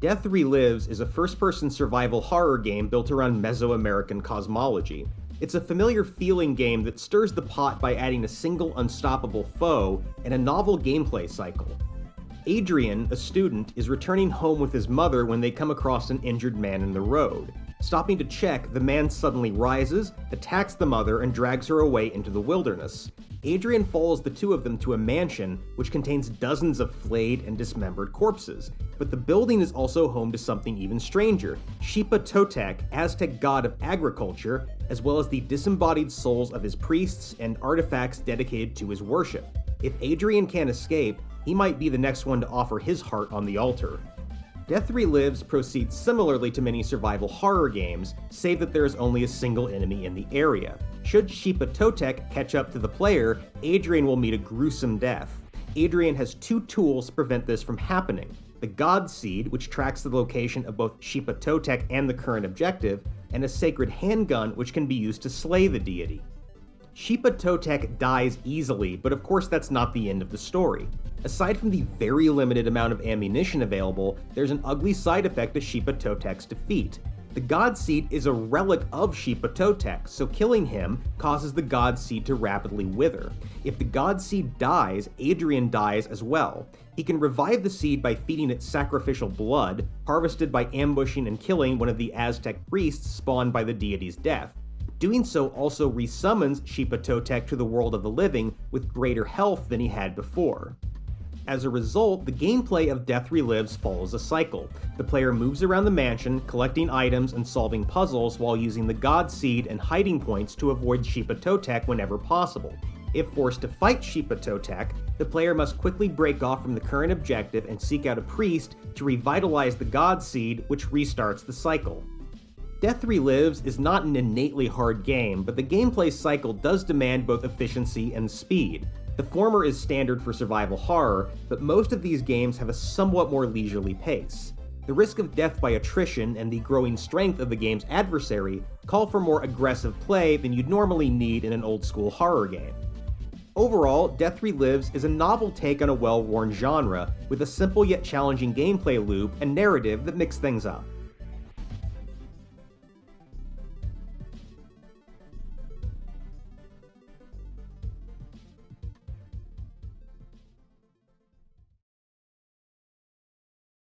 Death Relives is a first-person survival horror game built around Mesoamerican cosmology. It's a familiar feeling game that stirs the pot by adding a single unstoppable foe and a novel gameplay cycle. Adrian, a student, is returning home with his mother when they come across an injured man in the road. Stopping to check, the man suddenly rises, attacks the mother, and drags her away into the wilderness. Adrian follows the two of them to a mansion, which contains dozens of flayed and dismembered corpses. But the building is also home to something even stranger, Xipa Totec, Aztec god of agriculture, as well as the disembodied souls of his priests and artifacts dedicated to his worship. If Adrian can't escape, he might be the next one to offer his heart on the altar. Death Relives proceeds similarly to many survival horror games, save that there is only a single enemy in the area. Should Xipa Totec catch up to the player, Adrian will meet a gruesome death. Adrian has two tools to prevent this from happening: the God Seed, which tracks the location of both Xipa Totec and the current objective, and a sacred handgun which can be used to slay the deity. Xipa Totec dies easily, but of course that's not the end of the story. Aside from the very limited amount of ammunition available, there's an ugly side effect to Xipa Totec's defeat. The God Seed is a relic of Xipa Totec, so killing him causes the God Seed to rapidly wither. If the God Seed dies, Adrian dies as well. He can revive the seed by feeding it sacrificial blood, harvested by ambushing and killing one of the Aztec priests spawned by the deity's death. Doing so also resummons Xipa Totec to the world of the living with greater health than he had before. As a result, the gameplay of Death Relives follows a cycle. The player moves around the mansion, collecting items and solving puzzles while using the God Seed and hiding points to avoid Xipa Totec whenever possible. If forced to fight Xipa Totec, the player must quickly break off from the current objective and seek out a priest to revitalize the God Seed, which restarts the cycle. Death Relives is not an innately hard game, but the gameplay cycle does demand both efficiency and speed. The former is standard for survival horror, but most of these games have a somewhat more leisurely pace. The risk of death by attrition and the growing strength of the game's adversary call for more aggressive play than you'd normally need in an old-school horror game. Overall, Death Relives is a novel take on a well-worn genre, with a simple yet challenging gameplay loop and narrative that mix things up.